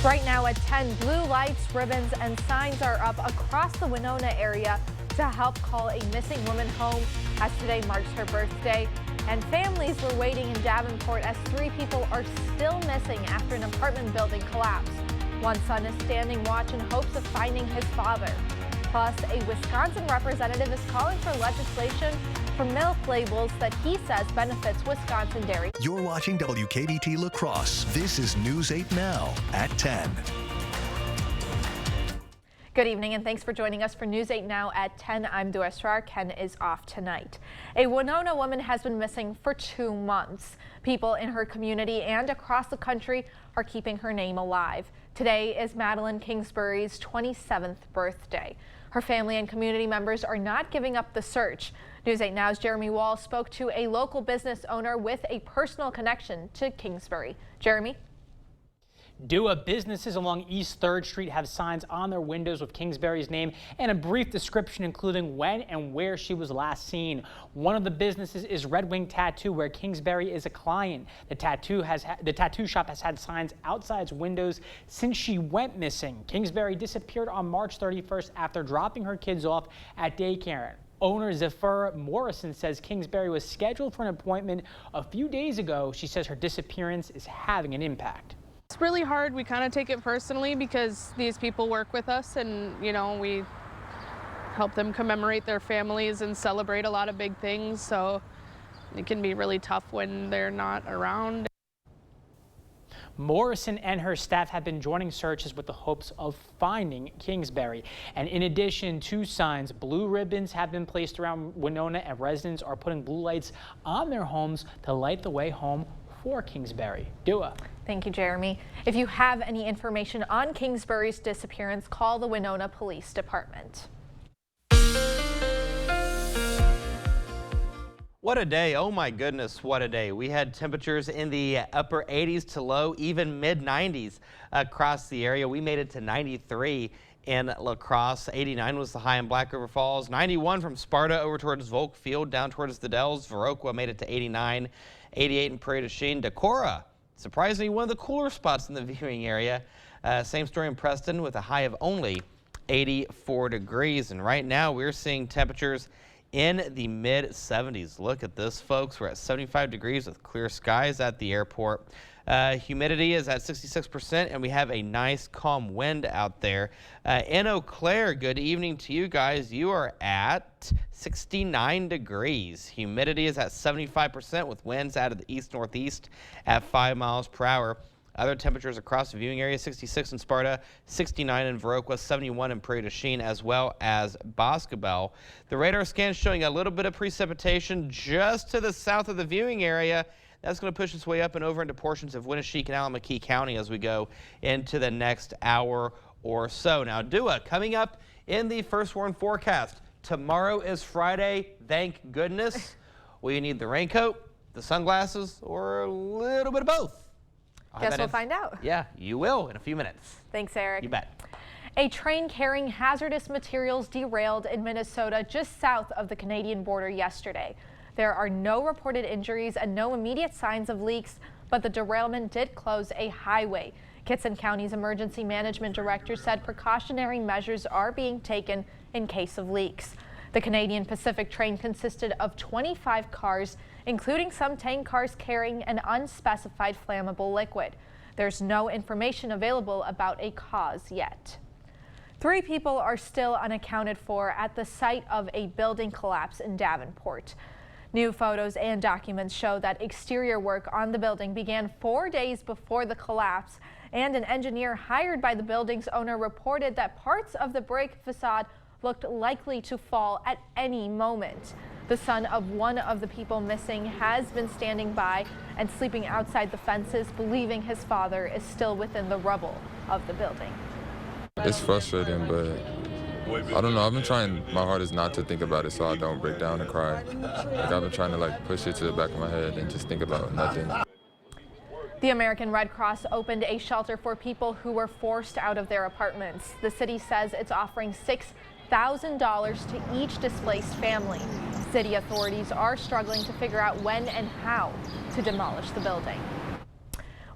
Right now at 10, blue lights, ribbons, and signs are up across the Winona area to help call a missing woman home, as today marks her birthday. And families were waiting in Davenport as 3 people are still missing after an apartment building collapsed. One son is standing watch in hopes of finding his father. Plus, a Wisconsin representative is calling for legislation for milk labels that he says benefits Wisconsin dairy. You're watching WKBT La Crosse. This is News 8 Now at 10. Good evening and thanks for joining us for News 8 Now at 10. I'm Dua Esrar. Ken is off tonight. A Winona woman has been missing for 2 months. People in her community and across the country are keeping her name alive. Today is Madeline Kingsbury's 27th birthday. Her family and community members are not giving up the search. News 8 Now's Jeremy Wall spoke to a local business owner with a personal connection to Kingsbury. Jeremy? Dua, businesses along East 3rd Street have signs on their windows with Kingsbury's name and a brief description including when and where she was last seen. One of the businesses is Red Wing Tattoo, where Kingsbury is a client. The tattoo shop has had signs outside its windows since she went missing. Kingsbury disappeared on March 31st after dropping her kids off at daycare. Owner Zephyr Morrison says Kingsbury was scheduled for an appointment a few days ago. She says her disappearance is having an impact. It's really hard. We kind of take it personally because these people work with us and, you know, we help them commemorate their families and celebrate a lot of big things. So it can be really tough when they're not around. Morrison and her staff have been joining searches with the hopes of finding Kingsbury. And in addition to signs, blue ribbons have been placed around Winona and residents are putting blue lights on their homes to light the way home for Kingsbury. Dua. Thank you, Jeremy. If you have any information on Kingsbury's disappearance, call the Winona Police Department. What a day. Oh my goodness, what a day. We had temperatures in the upper 80s to low, even mid 90s across the area. We made it to 93 in La Crosse. 89 was the high in Black River Falls. 91 from Sparta over towards Volk Field, down towards the Dells. Viroqua made it to 89. 88 in Prairie du Chien. Decorah, surprisingly one of the cooler spots in the viewing area. Same story in Preston with a high of only 84 degrees. And right now we're seeing temperatures in the mid 70s. Look at this, folks. We're at 75 degrees with clear skies at the airport. Humidity is at 66% and we have a nice calm wind out there. In Eau Claire, good evening to you guys. You are at 69 degrees. Humidity is at 75% with winds out of the east-northeast at 5 miles per hour. Other temperatures across the viewing area: 66 in Sparta, 69 in Viroqua, 71 in Prairie du Chien, as well as Boscobel. The radar scan is showing a little bit of precipitation just to the south of the viewing area. That's going to push its way up and over into portions of Winneshiek and Allamakee County as we go into the next hour or so. Now, Dua, coming up in the First Warn forecast. Tomorrow is Friday, thank goodness. Will you need the raincoat, the sunglasses, or a little bit of both? Guess we'll find out. Yeah, you will in a few minutes. Thanks, Eric. You bet. A train carrying hazardous materials derailed in Minnesota just south of the Canadian border yesterday. There are no reported injuries and no immediate signs of leaks, but the derailment did close a highway. Kittson County's emergency management director said precautionary measures are being taken in case of leaks. The Canadian Pacific train consisted of 25 cars, including some tank cars carrying an unspecified flammable liquid. There's no information available about a cause yet. 3 people are still unaccounted for at the site of a building collapse in Davenport. New photos and documents show that exterior work on the building began 4 days before the collapse, and an engineer hired by the building's owner reported that parts of the brick facade looked likely to fall at any moment. The son of one of the people missing has been standing by and sleeping outside the fences, believing his father is still within the rubble of the building. It's frustrating, but I don't know. I've been trying my hardest not to think about it so I don't break down and cry. Like, I've been trying to push it to the back of my head and just think about nothing. The American Red Cross opened a shelter for people who were forced out of their apartments. The city says it's offering $6,000 to each displaced family. City authorities are struggling to figure out when and how to demolish the building.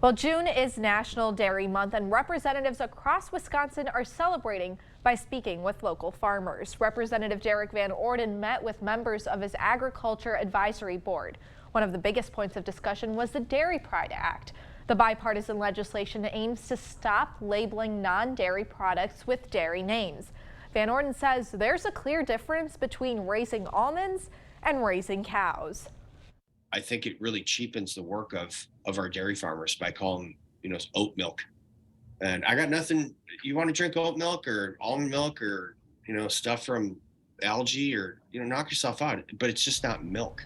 Well, June is National Dairy Month, and representatives across Wisconsin are celebrating by speaking with local farmers. Representative Derek Van Orden met with members of his Agriculture Advisory Board. One of the biggest points of discussion was the Dairy Pride Act. The bipartisan legislation aims to stop labeling non-dairy products with dairy names. Van Orden says there's a clear difference between raising almonds and raising cows. I think it really cheapens the work of our dairy farmers by calling, oat milk. And I got nothing. You want to drink oat milk or almond milk or, stuff from algae or, knock yourself out. But it's just not milk.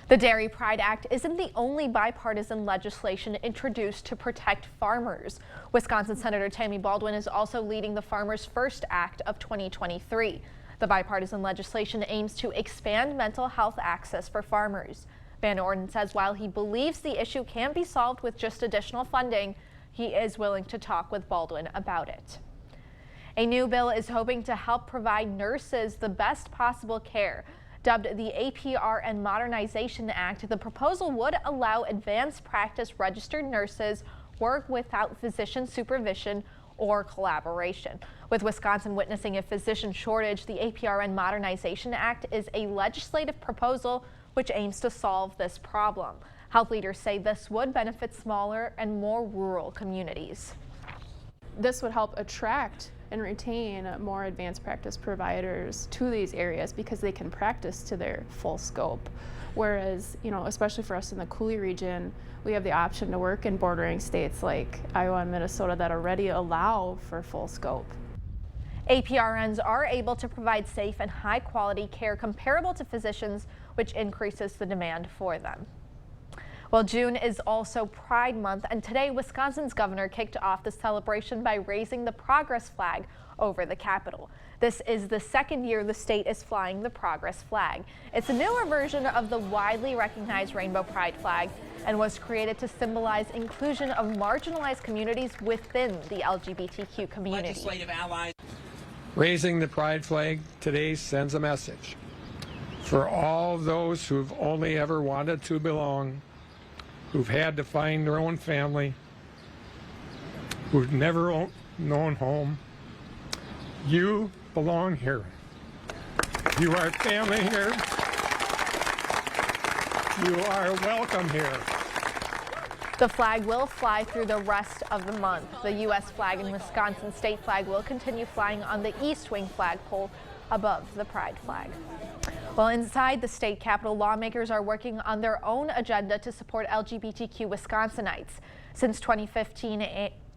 The Dairy Pride Act isn't the only bipartisan legislation introduced to protect farmers. Wisconsin Senator Tammy Baldwin is also leading the Farmers First Act of 2023. The bipartisan legislation aims to expand mental health access for farmers. Van Orden says while he believes the issue can be solved with just additional funding, he is willing to talk with Baldwin about it. A new bill is hoping to help provide nurses the best possible care. Dubbed the APRN Modernization Act, the proposal would allow advanced practice registered nurses work without physician supervision or collaboration. With Wisconsin witnessing a physician shortage, the APRN Modernization Act is a legislative proposal which aims to solve this problem. Health leaders say this would benefit smaller and more rural communities. This would help attract and retain more advanced practice providers to these areas because they can practice to their full scope. Whereas, especially for us in the Coulee region, we have the option to work in bordering states like Iowa and Minnesota that already allow for full scope. APRNs are able to provide safe and high quality care comparable to physicians, which increases the demand for them. Well, June is also Pride Month, and today Wisconsin's governor kicked off the celebration by raising the Progress flag over the Capitol. This is the second year the state is flying the Progress flag. It's a newer version of the widely recognized Rainbow Pride flag and was created to symbolize inclusion of marginalized communities within the LGBTQ community. Legislative allies. Raising the Pride flag today sends a message for all those who've only ever wanted to belong, who've had to find their own family, who've never known home. You belong here. You are family here. You are welcome here. The flag will fly through the rest of the month. The U.S. flag and Wisconsin state flag will continue flying on the East Wing flagpole above the Pride flag. Well, inside the state capitol, lawmakers are working on their own agenda to support LGBTQ Wisconsinites. Since 2015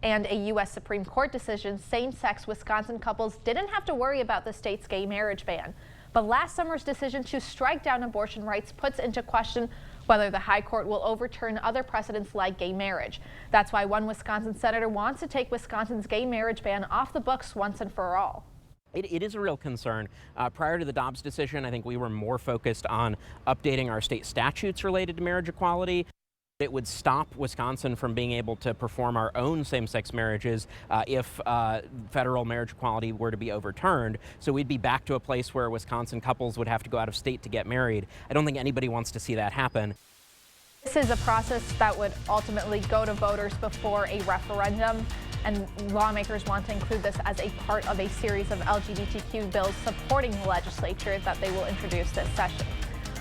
and a U.S. Supreme Court decision, same-sex Wisconsin couples didn't have to worry about the state's gay marriage ban. But last summer's decision to strike down abortion rights puts into question whether the High Court will overturn other precedents like gay marriage. That's why one Wisconsin senator wants to take Wisconsin's gay marriage ban off the books once and for all. It is a real concern. Prior to the Dobbs decision, I think we were more focused on updating our state statutes related to marriage equality. It would stop Wisconsin from being able to perform our own same-sex marriages if federal marriage equality were to be overturned. So we'd be back to a place where Wisconsin couples would have to go out of state to get married. I don't think anybody wants to see that happen. This is a process that would ultimately go to voters before a referendum, and lawmakers want to include this as a part of a series of LGBTQ bills supporting the legislature that they will introduce this session.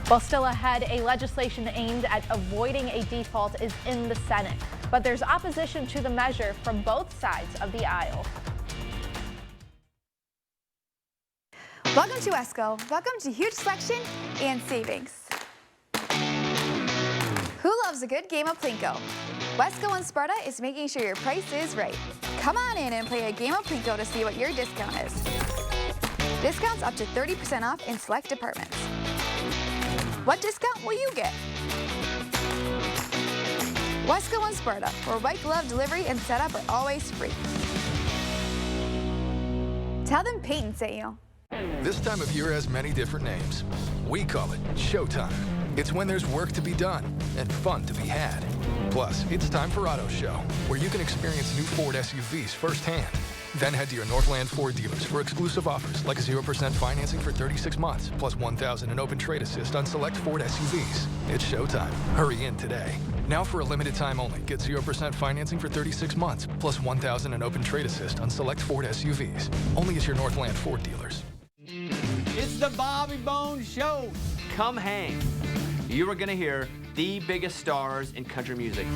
While still ahead, a legislation aimed at avoiding a default is in the Senate, but there's opposition to the measure from both sides of the aisle. Welcome to Wesco. Welcome to huge selection and savings. Who loves a good game of Plinko? Wesco and Sparta is making sure your price is right. Come on in and play a game of Plinko to see what your discount is. Discounts up to 30% off in select departments. What discount will you get? Wesco and Sparta, where white glove delivery and setup are always free. Tell them Peyton sent you. This time of year has many different names. We call it Showtime. It's when there's work to be done and fun to be had. Plus, it's time for Auto Show, where you can experience new Ford SUVs firsthand. Then head to your Northland Ford dealers for exclusive offers like 0% financing for 36 months, plus $1,000 in open trade assist on select Ford SUVs. It's showtime. Hurry in today. Now for a limited time only, get 0% financing for 36 months, plus $1,000 in open trade assist on select Ford SUVs. Only at your Northland Ford dealers. It's the Bobby Bones Show. Come hang. You are going to hear the biggest stars in country music.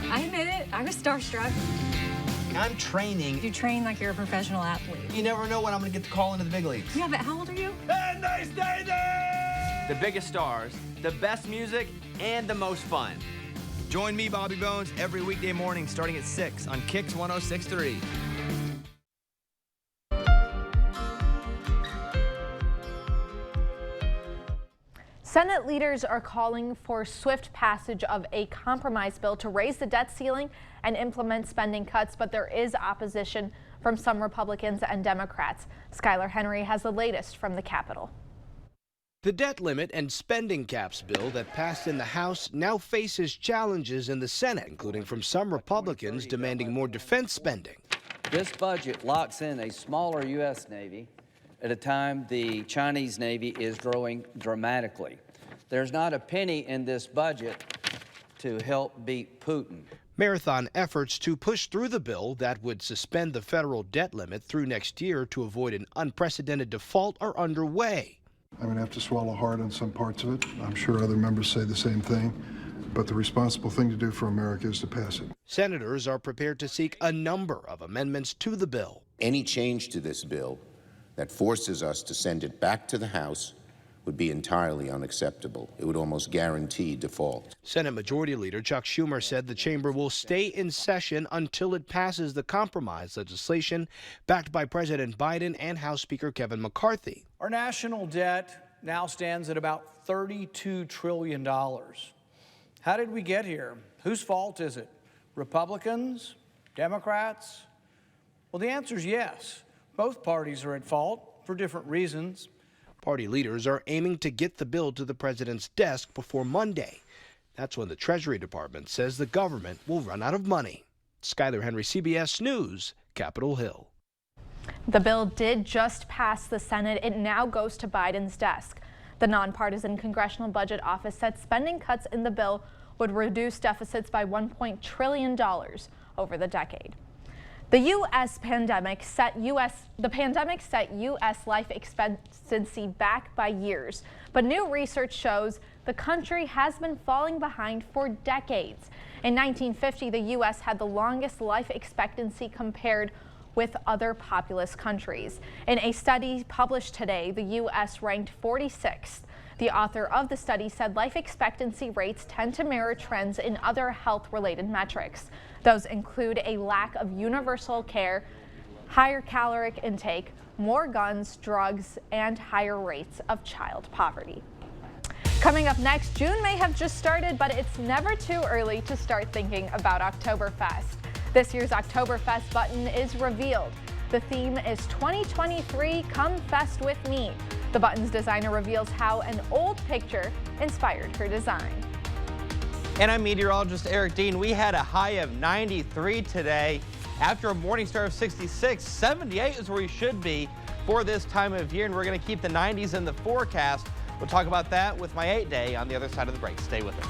I admit it, I was starstruck. I'm training. You train like you're a professional athlete. You never know when I'm going to get the call into the big leagues. Yeah, but how old are you? And they stay there! The biggest stars, the best music, and the most fun. Join me, Bobby Bones, every weekday morning starting at 6 on Kicks 106.3. Senate leaders are calling for swift passage of a compromise bill to raise the debt ceiling and implement spending cuts, but there is opposition from some Republicans and Democrats. Skylar Henry has the latest from the Capitol. The debt limit and spending caps bill that passed in the House now faces challenges in the Senate, including from some Republicans demanding more defense spending. This budget locks in a smaller U.S. Navy at a time the Chinese Navy is growing dramatically. There's not a penny in this budget to help beat Putin. Marathon efforts to push through the bill that would suspend the federal debt limit through next year to avoid an unprecedented default are underway. I'm going to have to swallow hard on some parts of it. I'm sure other members say the same thing, but the responsible thing to do for America is to pass it. Senators are prepared to seek a number of amendments to the bill. Any change to this bill that forces us to send it back to the House would be entirely unacceptable. It would almost guarantee default. Senate Majority Leader Chuck Schumer said the chamber will stay in session until it passes the compromise legislation backed by President Biden and House Speaker Kevin McCarthy. Our national debt now stands at about $32 trillion. How did we get here? Whose fault is it? Republicans? Democrats? Well, the answer is yes. Both parties are at fault for different reasons. Party leaders are aiming to get the bill to the president's desk before Monday. That's when the Treasury Department says the government will run out of money. Skylar Henry, CBS News, Capitol Hill. The bill did just pass the Senate. It now goes to Biden's desk. The nonpartisan Congressional Budget Office said spending cuts in the bill would reduce deficits by $1 trillion over the decade. The pandemic set U.S. life expectancy back by years, but new research shows the country has been falling behind for decades. In 1950, the U.S. had the longest life expectancy compared with other populous countries. In a study published today, the U.S. ranked 46th. The author of the study said life expectancy rates tend to mirror trends in other health-related metrics. Those include a lack of universal care, higher caloric intake, more guns, drugs, and higher rates of child poverty. Coming up next, June may have just started, but it's never too early to start thinking about Oktoberfest. This year's Oktoberfest button is revealed. The theme is 2023 Come Fest With Me. The button's designer reveals how an old picture inspired her design. And I'm meteorologist Eric Dean. We had a high of 93 today. After a morning start of 66, 78 is where we should be for this time of year, and we're going to keep the 90s in the forecast. We'll talk about that with my 8-day on the other side of the break. Stay with us.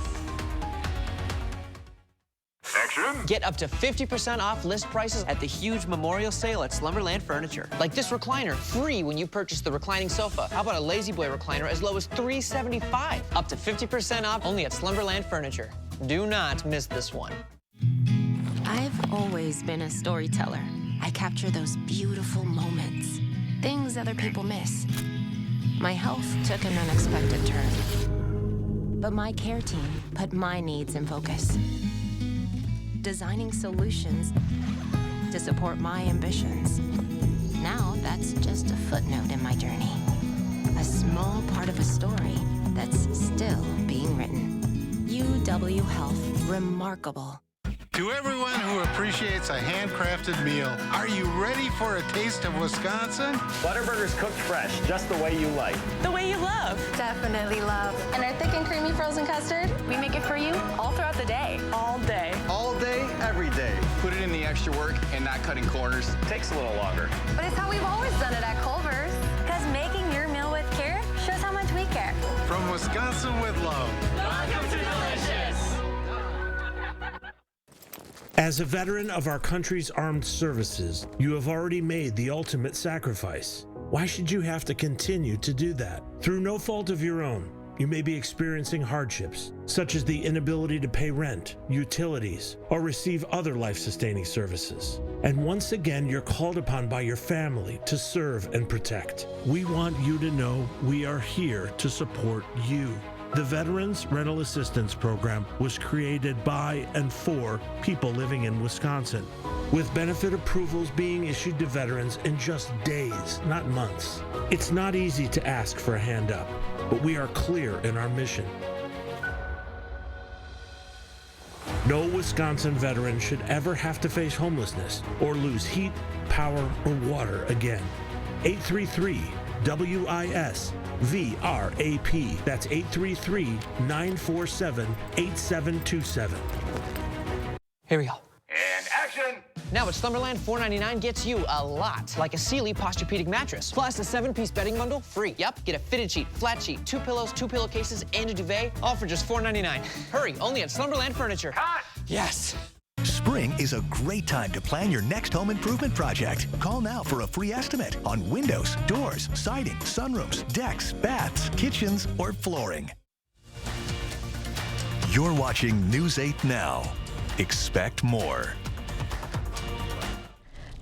Get up to 50% off list prices at the huge memorial sale at Slumberland Furniture. Like this recliner, free when you purchase the reclining sofa. How about a Lazy Boy recliner as low as $375? Up to 50% off only at Slumberland Furniture. Do not miss this one. I've always been a storyteller. I capture those beautiful moments, things other people miss. My health took an unexpected turn, but my care team put my needs in focus, designing solutions to support my ambitions. Now that's just a footnote in my journey, a small part of a story that's still being written. UW Health, remarkable. To everyone who appreciates a handcrafted meal, are you ready for a taste of Wisconsin? Butterburgers cooked fresh, just the way you like. The way you love. Definitely love. And our thick and creamy frozen custard, we make it for you all throughout the day. All day. All day, every day. Put it in the extra work and not cutting corners. Takes a little longer. But it's how we've always done it at Culver's. Because making your meal with care shows how much we care. from Wisconsin with love. Welcome to Delicious. As a veteran of our country's armed services, you have already made the ultimate sacrifice. Why should you have to continue to do that? Through no fault of your own, you may be experiencing hardships, such as the inability to pay rent, utilities, or receive other life-sustaining services. And once again, you're called upon by your family to serve and protect. We want you to know we are here to support you. The Veterans Rental Assistance Program was created by and for people living in Wisconsin, with benefit approvals being issued to veterans in just days, not months. It's not easy to ask for a hand up, but we are clear in our mission. No Wisconsin veteran should ever have to face homelessness or lose heat, power, or water again. 833-WIS-VRAP. That's 833-947-8727. Here we go. And action! Now at Slumberland, $4.99 gets you a lot, like a Sealy Posturepedic mattress, plus a 7-piece bedding bundle free. Yep, get a fitted sheet, flat sheet, 2 pillows, 2 pillowcases, and a duvet, all for just $4.99. Hurry, only at Slumberland Furniture. Cut! Yes. Spring is a great time to plan your next home improvement project. Call now for a free estimate on windows, doors, siding, sunrooms, decks, baths, kitchens, or flooring. You're watching News 8 Now. Expect more.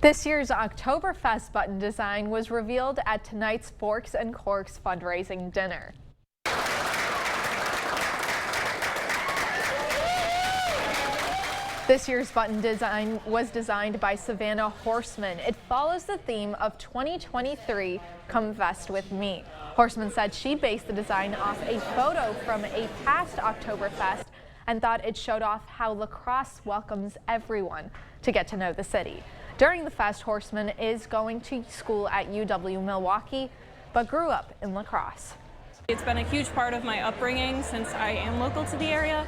This year's Oktoberfest button design was revealed at tonight's Forks and Corks fundraising dinner. This year's button design was designed by Savannah Horseman. It follows the theme of 2023, Come Fest with Me. Horseman said she based the design off a photo from a past Oktoberfest and thought it showed off how La Crosse welcomes everyone to get to know the city. During the fest, Horseman is going to school at UW-Milwaukee, but grew up in La Crosse. It's been a huge part of my upbringing since I am local to the area.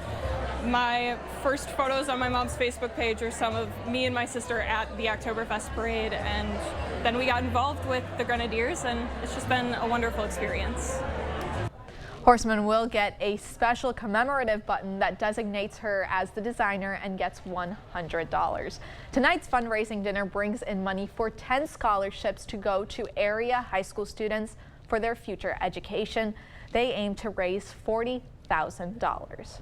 My first photos on my mom's Facebook page are some of me and my sister at the Oktoberfest parade, and then we got involved with the Grenadiers, and it's just been a wonderful experience. Horseman will get a special commemorative button that designates her as the designer and gets $100. Tonight's fundraising dinner brings in money for 10 scholarships to go to area high school students for their future education. They aim to raise $40,000.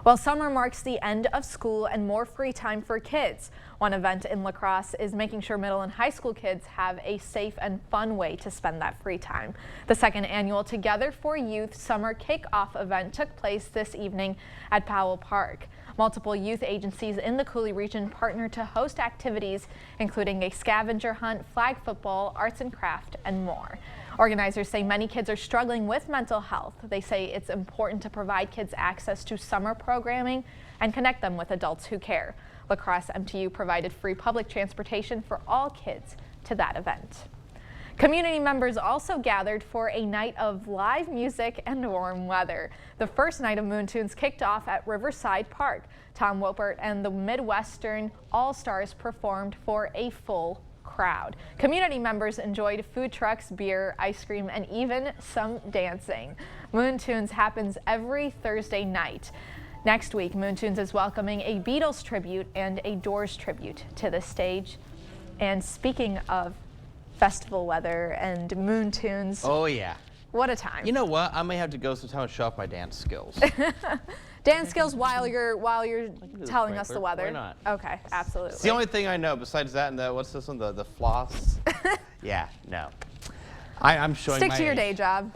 Well, summer marks the end of school and more free time for kids. One event in La Crosse is making sure middle and high school kids have a safe and fun way to spend that free time. The second annual Together for Youth Summer Kickoff event took place this evening at Powell Park. Multiple youth agencies in the Coulee region partnered to host activities including a scavenger hunt, flag football, arts and craft, and more. Organizers say many kids are struggling with mental health. They say it's important to provide kids access to summer programming and connect them with adults who care. La Crosse MTU provided free public transportation for all kids to that event. Community members also gathered for a night of live music and warm weather. The first night of Moon Tunes kicked off at Riverside Park. Tom Wolpert and the Midwestern All-Stars performed for a full crowd. Community members enjoyed food trucks, beer, ice cream, and even some dancing. Moon Tunes happens every Thursday night. Next week, Moon Tunes is welcoming a Beatles tribute and a Doors tribute to the stage. And speaking of festival weather and Moon Tunes. Oh yeah. What a time. You know what? I may have to go sometime and show off my dance skills. Dance skills while you're telling us the weather. Why not? Okay, absolutely. It's the only thing I know besides that and the, what's this one, the floss? Yeah, no. I'm showing Stick my to your age. day job.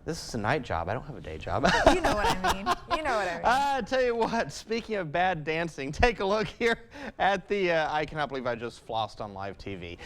This is a night job. I don't have a day job. You know what I mean. You know what I mean. I tell you what, speaking of bad dancing, take a look here at the, I cannot believe I just flossed on live TV.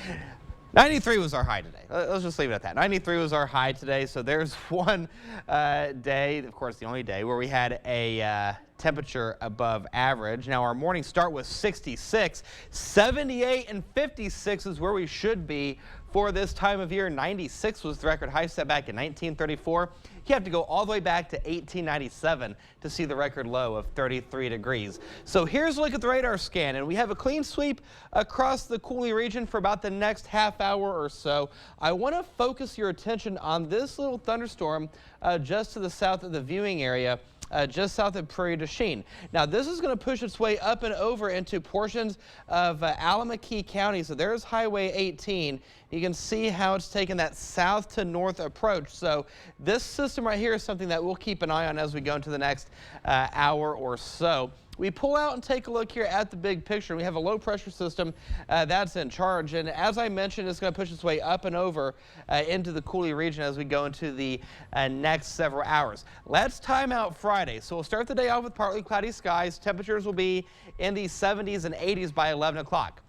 93 was our high today. Let's just leave it at that. 93 was our high today, so there's one day, of course the only day, where we had a temperature above average. Now our morning start was 66. 78 and 56 is where we should be for for this time of year. 96 was the record high set back in 1934. You have to go all the way back to 1897 to see the record low of 33 degrees. So here's a look at the radar scan, and we have a clean sweep across the Coulee region for about the next half hour or so. I want to focus your attention on this little thunderstorm just to the south of the viewing area. Just south of Prairie du Chien. Now, this is going to push its way up and over into portions of Allamakee County. So there's Highway 18. You can see how it's taking that south to north approach. So this system right here is something that we'll keep an eye on as we go into the next hour or so. We pull out and take a look here at the big picture. We have a low pressure system that's in charge. And as I mentioned, it's going to push its way up and over into the Coulee region as we go into the next several hours. Let's time out Friday. So we'll start the day off with partly cloudy skies. Temperatures will be in the 70s and 80s by 11 o'clock.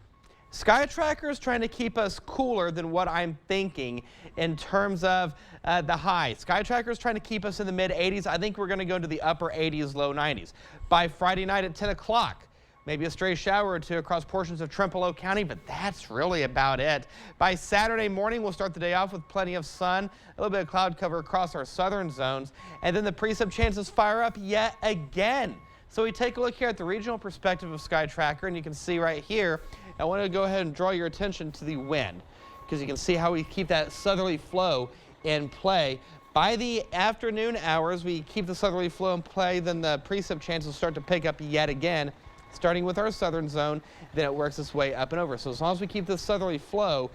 Sky Tracker is trying to keep us cooler than what I'm thinking in terms of the high. Sky Tracker is trying to keep us in the mid 80s. I think we're going to go into the upper 80s, low 90s. By Friday night at 10 o'clock, maybe a stray shower or two across portions of Trempealeau County, but that's really about it. By Saturday morning, we'll start the day off with plenty of sun, a little bit of cloud cover across our southern zones, and then the precip chances fire up yet again. So we take a look here at the regional perspective of Sky Tracker, and you can see right here, I want to go ahead and draw your attention to the wind, because you can see how we keep that southerly flow in play. By the afternoon hours, we keep the southerly flow in play, then the precip chances start to pick up yet again, starting with our southern zone, then it works its way up and over. So as long as we keep the southerly flow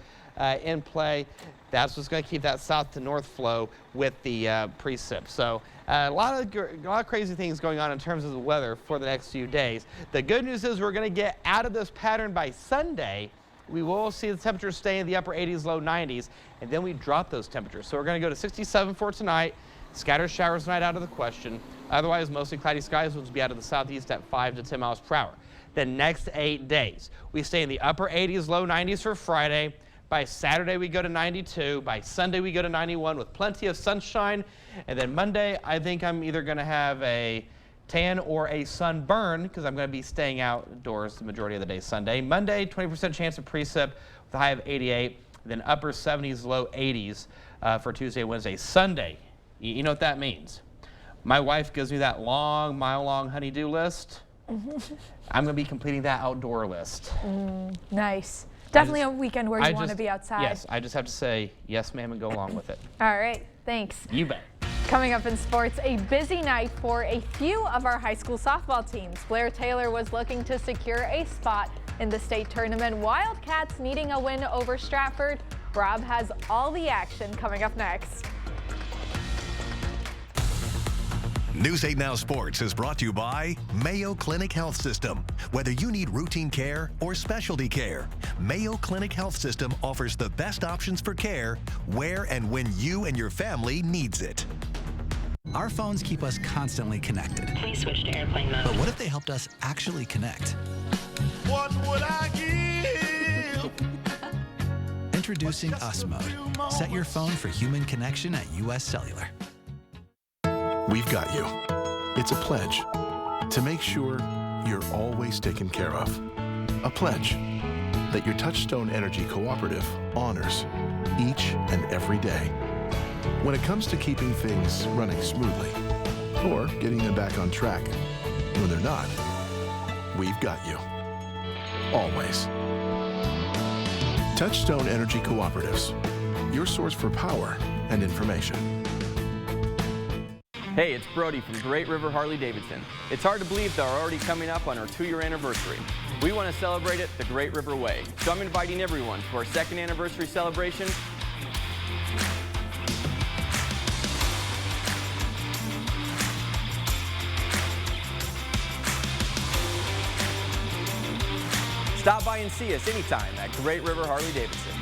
in play, that's what's going to keep that south to north flow with the precip. So a lot of crazy things going on in terms of the weather for the next few days. The good news is we're going to get out of this pattern by Sunday. We will see the temperatures stay in the upper 80s, low 90s, and then we drop those temperatures. So we're going to go to 67 for tonight. Scattered showers tonight out of the question. Otherwise, mostly cloudy skies. Winds will be out of the southeast at 5 to 10 miles per hour. The next 8 days, we stay in the upper 80s, low 90s for Friday. By Saturday, we go to 92. By Sunday, we go to 91 with plenty of sunshine. And then Monday, I think I'm either going to have a tan or a sunburn because I'm going to be staying outdoors the majority of the day Sunday. Monday, 20% chance of precip with a high of 88. Then upper 70s, low 80s for Tuesday, Wednesday. Sunday, you know what that means. My wife gives me that long, mile-long honey-do list. I'm going to be completing that outdoor list. Nice. Definitely a weekend where you want to be outside. Yes, I just have to say yes, ma'am, and go along with it. All right, thanks. You bet. Coming up in sports, a busy night for a few of our high school softball teams. Blair Taylor was looking to secure a spot in the state tournament. Wildcats needing a win over Stratford. Rob has all the action coming up next. News 8 Now Sports is brought to you by Mayo Clinic Health System. Whether you need routine care or specialty care, Mayo Clinic Health System offers the best options for care where and when you and your family needs it. Our phones keep us constantly connected. Please switch to airplane mode. But what if they helped us actually connect? What would I give? Introducing US Mode. Set your phone for human connection at US Cellular. We've got you. It's a pledge to make sure you're always taken care of. A pledge that your Touchstone Energy Cooperative honors each and every day. When it comes to keeping things running smoothly or getting them back on track when they're not, we've got you. Always. Touchstone Energy Cooperatives, your source for power and information. Hey, it's Brody from Great River Harley-Davidson. It's hard to believe they're already coming up on our 2-year anniversary. We want to celebrate it the Great River way. So I'm inviting everyone to our 2nd anniversary celebration. Stop by and see us anytime at Great River Harley-Davidson.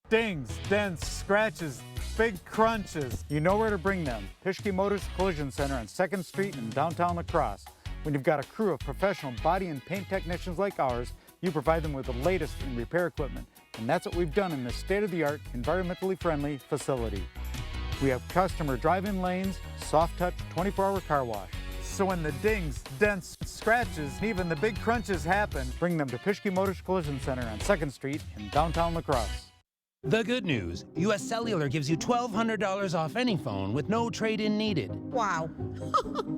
Dings, dents, scratches, big crunches. You know where to bring them. Pischke Motors Collision Center on 2nd Street in downtown La Crosse. When you've got a crew of professional body and paint technicians like ours, you provide them with the latest in repair equipment. And that's what we've done in this state-of-the-art, environmentally friendly facility. We have customer drive-in lanes, soft touch 24-hour car wash, So when the dings, dents, scratches, and even the big crunches happen, bring them to Pischke Motors Collision Center on 2nd Street in downtown La Crosse. The good news, U.S. Cellular gives you $1,200 off any phone with no trade-in needed. Wow.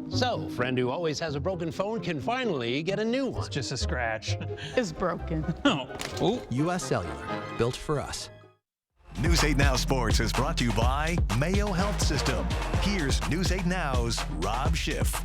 So, friend who always has a broken phone can finally get a new one. It's just a scratch. It's broken. No. Oh. U.S. Cellular, built for us. News 8 Now Sports is brought to you by Mayo Health System. Here's News 8 Now's Rob Schiff.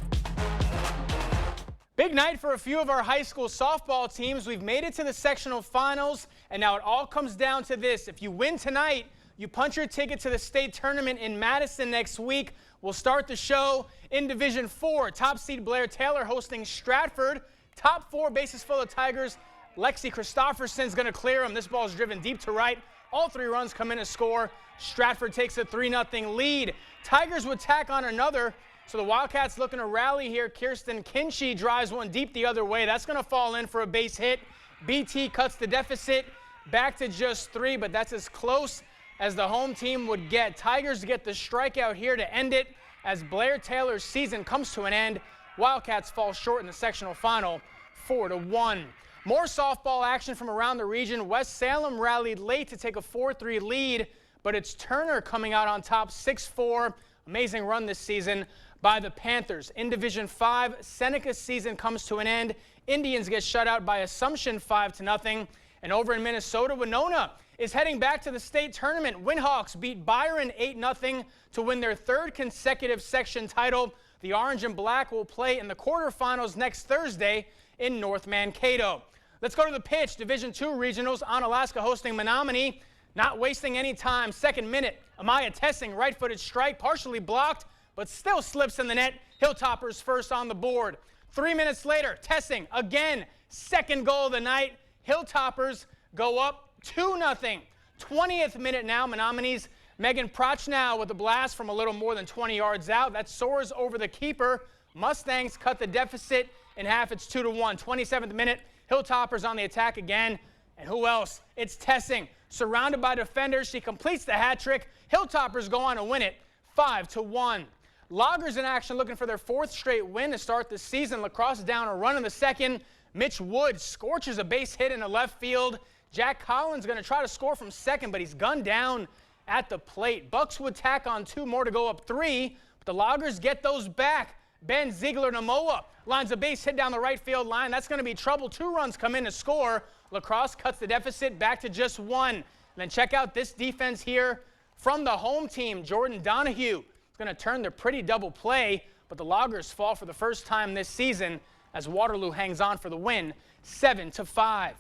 Big night for a few of our high school softball teams. We've made it to the sectional finals, and now it all comes down to this. If you win tonight, you punch your ticket to the state tournament in Madison next week. We'll start the show in Division 4. Top seed Blair Taylor hosting Stratford. Top 4 bases full of Tigers. Lexi Christopherson's going to clear them. This ball is driven deep to right. All 3 runs come in to score. Stratford takes a 3-0 lead. Tigers would tack on another. So the Wildcats looking to rally here. Kirsten Kinchy drives one deep the other way. That's going to fall in for a base hit. BT cuts the deficit back to just 3, but that's as close as the home team would get. Tigers get the strikeout here to end it as Blair Taylor's season comes to an end. Wildcats fall short in the sectional final, 4-1. More softball action from around the region. West Salem rallied late to take a 4-3 lead, but it's Turner coming out on top, 6-4. Amazing run this season by the Panthers. In Division 5, Seneca's season comes to an end. Indians get shut out by Assumption 5-0. And over in Minnesota, Winona is heading back to the state tournament. Windhawks beat Byron 8-0 to win their 3rd consecutive section title. The Orange and Black will play in the quarterfinals next Thursday in North Mankato. Let's go to the pitch. Division 2 regionals. Onalaska hosting Menominee. Not wasting any time. 2nd minute. Amaya Tessing, right-footed strike, partially blocked, but still slips in the net. Hilltoppers first on the board. 3 minutes later, Tessing again, 2nd goal of the night. Hilltoppers go up 2-0. 20th minute now, Menominee's Megan Prochnow with a blast from a little more than 20 yards out. That soars over the keeper. Mustangs cut the deficit in half. It's 2-1. 27th minute, Hilltoppers on the attack again. And who else? It's Tessing. Surrounded by defenders, she completes the hat trick. Hilltoppers go on to win it 5-1. Loggers in action looking for their 4th straight win to start the season. La Crosse down a run in the 2nd. Mitch Wood scorches a base hit in the left field. Jack Collins going to try to score from 2nd, but he's gunned down at the plate. Bucks would tack on 2 more to go up 3, but the Loggers get those back. Ben Ziegler-Namoa lines a base hit down the right field line. That's going to be trouble. 2 runs come in to score. La Crosse cuts the deficit back to just 1. And then check out this defense here from the home team. Jordan Donahue is going to turn their pretty double play, but the Loggers fall for the first time this season as Waterloo hangs on for the win, 7-5.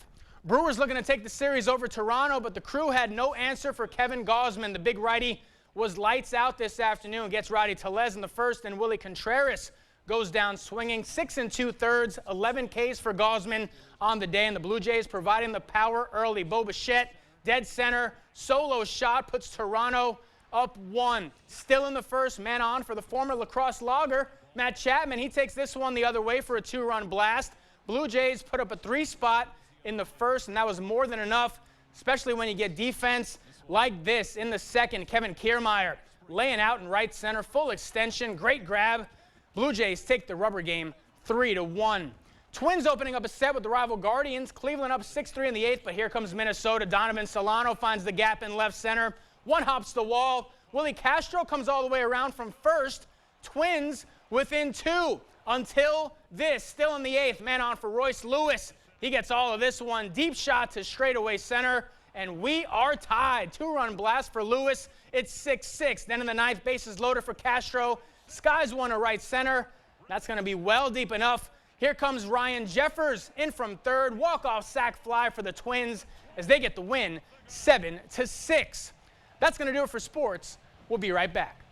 Brewers looking to take the series over Toronto, but the Crew had no answer for Kevin Gausman. The big righty was lights out this afternoon. Gets Roddy Tellez in the 1st, and Willie Contreras goes down swinging. 6 2/3, 11 Ks for Gausman on the day, and the Blue Jays providing the power early. Bo Bichette, dead center, solo shot, puts Toronto up 1. Still in the 1st, man on for the former La Crosse Logger, Matt Chapman. He takes this one the other way for a 2-run blast. Blue Jays put up a 3-spot in the 1st, and that was more than enough, especially when you get defense like this in the 2nd. Kevin Kiermaier laying out in right center, full extension, great grab. Blue Jays take the rubber game 3-1. Twins opening up a set with the rival Guardians. Cleveland up 6-3 in the 8th, but here comes Minnesota. Donovan Solano finds the gap in left center. One hops the wall. Willie Castro comes all the way around from 1st. Twins within 2 until this. Still in the 8th, man on for Royce Lewis. He gets all of this one. Deep shot to straightaway center, and we are tied. 2-run blast for Lewis. It's 6-6. Then in the 9th, bases loaded for Castro. Skies one to right center. That's going to be well deep enough. Here comes Ryan Jeffers in from 3rd. Walk-off sac fly for the Twins as they get the win, 7-6. That's going to do it for sports. We'll be right back.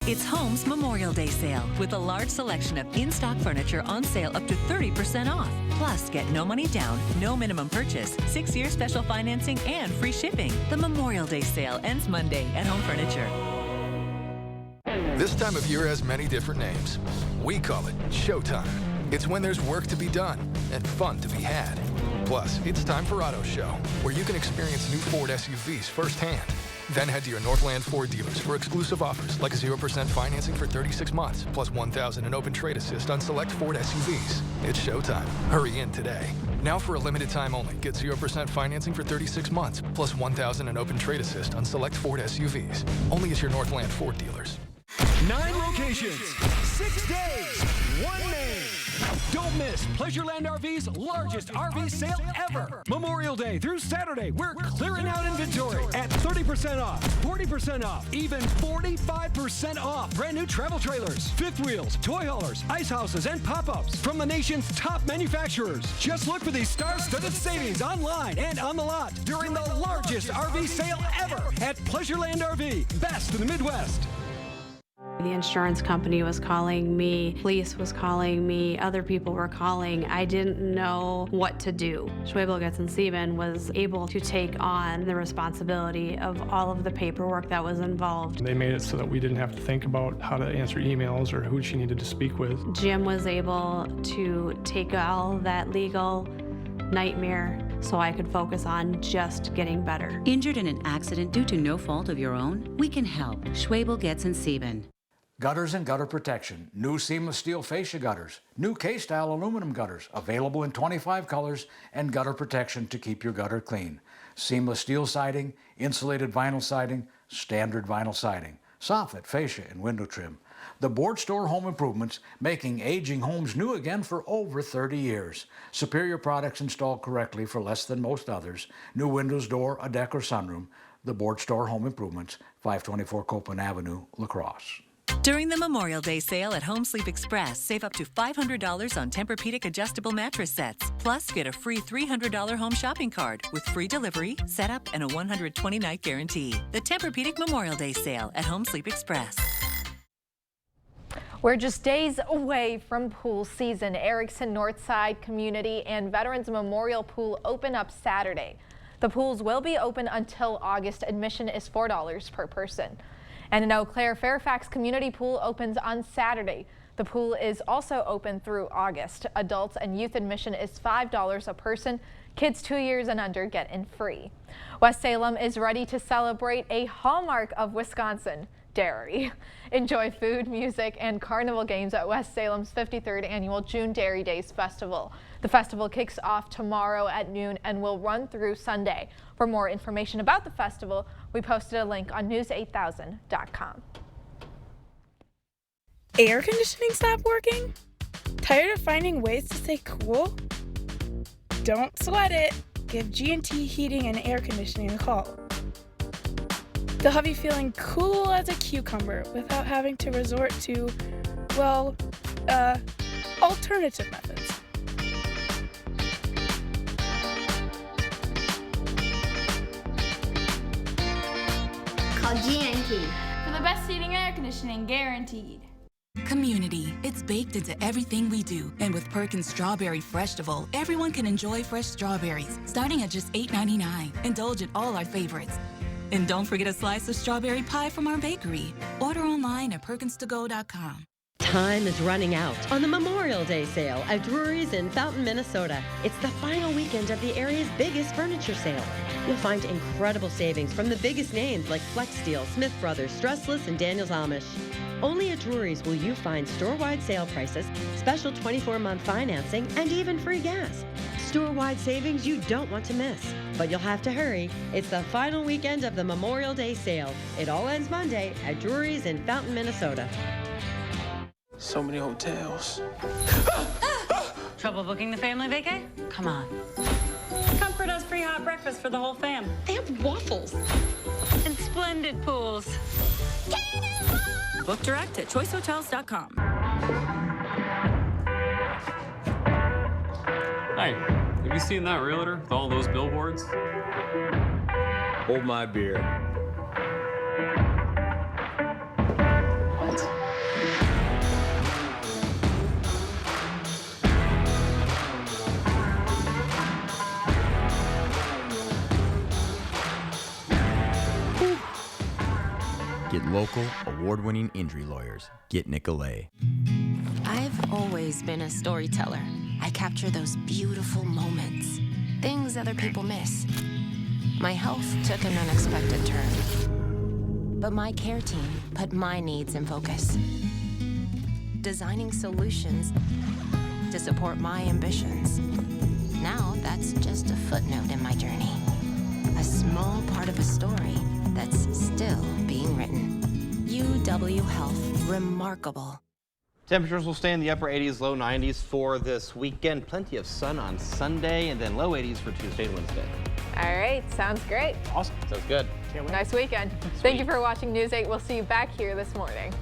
It's Home's Memorial Day sale with a large selection of in-stock furniture on sale up to 30% off. Plus, get no money down, no minimum purchase, 6-year special financing, and free shipping. The Memorial Day sale ends Monday at Home Furniture. This time of year has many different names. We call it Showtime. It's when there's work to be done and fun to be had. Plus, it's time for Auto Show, where you can experience new Ford SUVs firsthand. Then head to your Northland Ford dealers for exclusive offers like 0% financing for 36 months, plus $1,000 in open trade assist on select Ford SUVs. It's showtime. Hurry in today. Now for a limited time only, get 0% financing for 36 months, plus $1,000 in open trade assist on select Ford SUVs. Only at your Northland Ford dealers. 9 locations, 6 days, 1 name. Don't miss Pleasureland RV's largest RV sale ever. Memorial Day through Saturday, we're clearing out inventory at 30% off, 40% off, even 45% off. Brand new travel trailers, fifth wheels, toy haulers, ice houses, and pop-ups from the nation's top manufacturers. Just look for these star-studded savings online and on the lot during the largest RV sale ever at Pleasureland RV, best in the Midwest. The insurance company was calling me, police was calling me, other people were calling. I didn't know what to do. Schwebel, Getz & Sieben was able to take on the responsibility of all of the paperwork that was involved. They made it so that we didn't have to think about how to answer emails or who she needed to speak with. Jim was able to take all that legal nightmare so I could focus on just getting better. Injured in an accident due to no fault of your own? We can help. Schwebel, Getz & Sieben. Gutters and gutter protection. New seamless steel fascia gutters. New K-style aluminum gutters. Available in 25 colors and gutter protection to keep your gutter clean. Seamless steel siding, insulated vinyl siding, standard vinyl siding. Soffit, fascia, and window trim. The Board Store Home Improvements, making aging homes new again for over 30 years. Superior products installed correctly for less than most others. New windows, door, a deck, or sunroom. The Board Store Home Improvements, 524 Copeland Avenue, La Crosse. During the Memorial Day sale at Home Sleep Express, save up to $500 on Tempur-Pedic adjustable mattress sets. Plus, get a free $300 home shopping card with free delivery, setup, and a 120-night guarantee. The Tempur-Pedic Memorial Day sale at Home Sleep Express. We're just days away from pool season. Erickson Northside Community and Veterans Memorial Pool open up Saturday. The pools will be open until August. Admission is $4 per person. And in Eau Claire, Fairfax Community Pool opens on Saturday. The pool is also open through August. Adults and youth admission is $5 a person. Kids 2 years and under get in free. West Salem is ready to celebrate a hallmark of Wisconsin, dairy. Enjoy food, music, and carnival games at West Salem's 53rd annual June Dairy Days Festival. The festival kicks off tomorrow at noon and will run through Sunday. For more information about the festival, we posted a link on news8000.com. Air conditioning stopped working? Tired of finding ways to stay cool? Don't sweat it. Give G&T Heating and Air Conditioning a call. They'll have you feeling cool as a cucumber without having to resort to, well, alternative methods. Call G&T for the best heating and air conditioning guaranteed. Community. It's baked into everything we do. And with Perkins Strawberry Freshtival, everyone can enjoy fresh strawberries, starting at just $8.99. Indulge in all our favorites. And don't forget a slice of strawberry pie from our bakery. Order online at perkinstogo.com. Time is running out on the Memorial Day sale at Drury's in Fountain, Minnesota. It's the final weekend of the area's biggest furniture sale. You'll find incredible savings from the biggest names like Flex Steel, Smith Brothers, Stressless, and Daniels Amish. Only at Drury's will you find store-wide sale prices, special 24-month financing, and even free gas. Store-wide savings you don't want to miss. But you'll have to hurry. It's the final weekend of the Memorial Day sale. It all ends Monday at Drury's in Fountain, Minnesota. So many hotels. Trouble booking the family vacay? Come on. Comfort does free hot breakfast for the whole fam. They have waffles. And splendid pools. Book direct at choicehotels.com. Hi, have you seen that realtor with all those billboards? Hold my beer. Get local, award-winning injury lawyers. Get Nicolay. I've always been a storyteller. I capture those beautiful moments, things other people miss. My health took an unexpected turn. But my care team put my needs in focus, designing solutions to support my ambitions. Now that's just a footnote in my journey, a small part of a story that's still being written. UW Health, remarkable. Temperatures will stay in the upper 80s, low 90s for this weekend. Plenty of sun on Sunday and then low 80s for Tuesday and Wednesday. All right, sounds great. Awesome. Sounds good. Nice weekend. Thank you for watching News 8. We'll see you back here this morning.